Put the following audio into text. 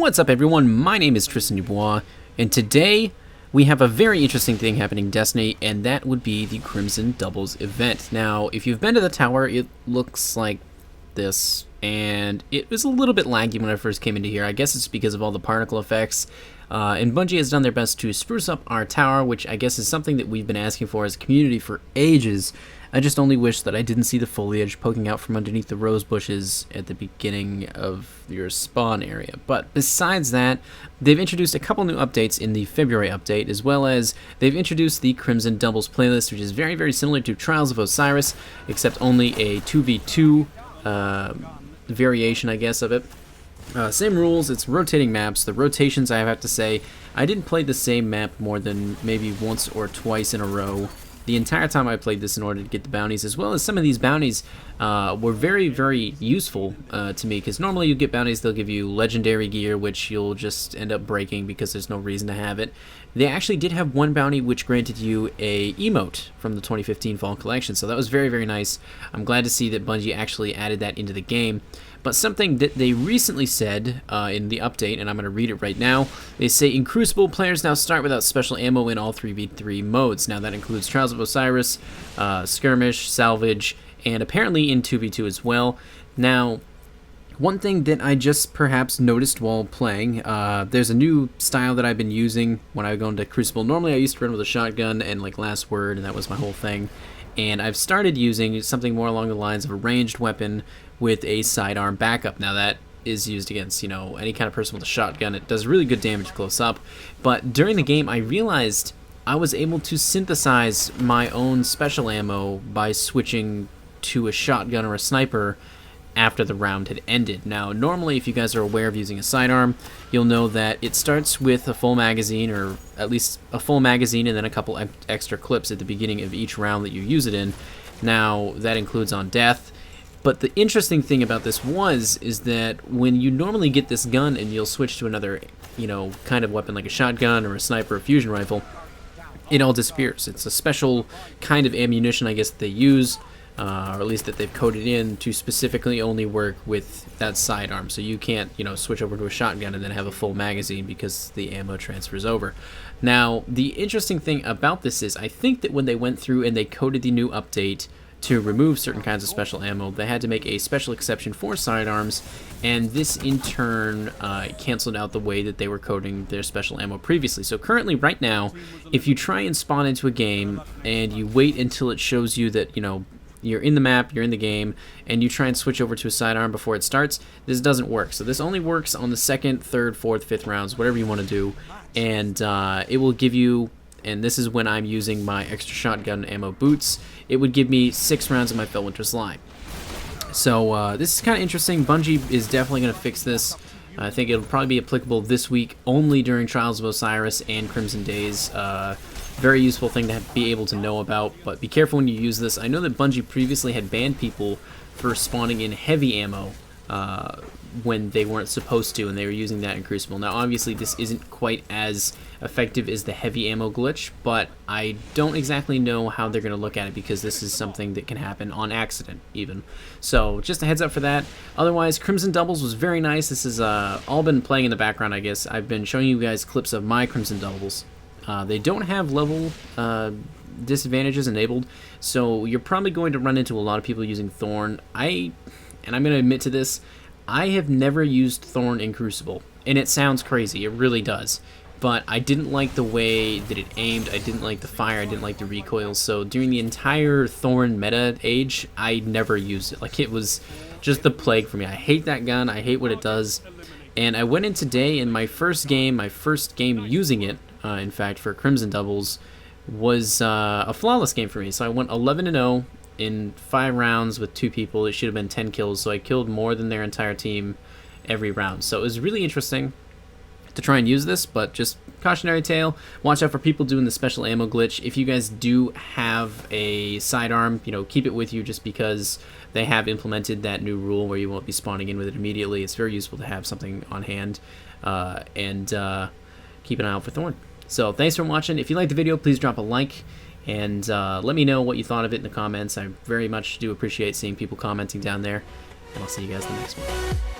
What's up, everyone? My name is Tristan Dubois, and today we have a very interesting thing happening in Destiny, and that would be the Crimson Doubles event. Now, if you've been to the tower, it looks like this, and it was a little bit laggy when I first came into here. I guess it's because of all the particle effects, and Bungie has done their best to spruce up our tower, which I guess is something that we've been asking for as a community for ages. I just only wish that I didn't see the foliage poking out from underneath the rose bushes at the beginning of your spawn area. But besides that, they've introduced a couple new updates in the February update, as well as they've introduced the Crimson Doubles playlist, which is very, very similar to Trials of Osiris, except only a 2v2 variation, I guess, of it. Same rules, it's rotating maps. The rotations, I have to say, I didn't play the same map more than maybe once or twice in a row the entire time I played this in order to get the bounties, as well as some of these bounties were very, very useful to me, because normally you get bounties, they'll give you legendary gear, which you'll just end up breaking because there's no reason to have it. They actually did have one bounty which granted you a emote from the 2015 Fall Collection, so that was very, very nice. I'm glad to see that Bungie actually added that into the game. But something that they recently said in the update, and I'm going to read it right now, they say, in Crucible, players now start without special ammo in all 3v3 modes. Now that includes Trials of Osiris, Skirmish, Salvage, and apparently in 2v2 as well. Now, one thing that I just perhaps noticed while playing, there's a new style that I've been using when I go into Crucible. Normally I used to run with a shotgun and like Last Word, and that was my whole thing. And I've started using something more along the lines of a ranged weapon with a sidearm backup. Now that is used against, you know, any kind of person with a shotgun. It does really good damage close up. But during the game, I realized I was able to synthesize my own special ammo by switching to a shotgun or a sniper after the round had ended. Now, normally, if you guys are aware of using a sidearm, you'll know that it starts with a full magazine, or at least a full magazine, and then a couple extra clips at the beginning of each round that you use it in. Now, that includes on death. But the interesting thing about this is that when you normally get this gun and you'll switch to another, you know, kind of weapon like a shotgun or a sniper or fusion rifle, it all disappears. It's a special kind of ammunition, I guess, that they use, or at least that they've coded in to specifically only work with that sidearm. So you can't, you know, switch over to a shotgun and then have a full magazine because the ammo transfers over. Now, the interesting thing about this is I think that when they went through and they coded the new update to remove certain kinds of special ammo, they had to make a special exception for sidearms, and this in turn canceled out the way that they were coding their special ammo previously. So currently, right now, if you try and spawn into a game and you wait until it shows you that, you know, you're in the map, you're in the game, and you try and switch over to a sidearm before it starts, this doesn't work. So this only works on the second, third, fourth, fifth rounds, whatever you want to do, and it will give you, and this is when I'm using my extra shotgun ammo boots, it would give me 6 rounds of my Felwinter Slime. So this is kind of interesting. Bungie is definitely going to fix this. I think it'll probably be applicable this week only during Trials of Osiris and Crimson Days. Very useful thing to be able to know about, but be careful when you use this. I know that Bungie previously had banned people for spawning in heavy ammo when they weren't supposed to, and they were using that in Crucible. Now, obviously, this isn't quite as effective as the heavy ammo glitch, but I don't exactly know how they're going to look at it, because this is something that can happen on accident, even. So, just a heads up for that. Otherwise, Crimson Doubles was very nice. This has all been playing in the background, I guess. I've been showing you guys clips of my Crimson Doubles. They don't have level disadvantages enabled, so you're probably going to run into a lot of people using Thorn. And I'm going to admit to this, I have never used Thorn in Crucible, and it sounds crazy, it really does, but I didn't like the way that it aimed, I didn't like the fire, I didn't like the recoil, so during the entire Thorn meta age, I never used it. Like, it was just the plague for me. I hate that gun, I hate what it does, and I went in today, and my first game using it, in fact, for Crimson Doubles, was a flawless game for me. So I went 11-0 in 5 rounds with 2 people. It should have been 10 kills, so I killed more than their entire team every round. So it was really interesting to try and use this, but just cautionary tale, watch out for people doing the special ammo glitch. If you guys do have a sidearm, you know, keep it with you, just because they have implemented that new rule where you won't be spawning in with it immediately. It's very useful to have something on hand, and keep an eye out for Thorn. So thanks for watching. If you liked the video, please drop a like, and let me know what you thought of it in the comments. I very much do appreciate seeing people commenting down there, and I'll see you guys in the next one.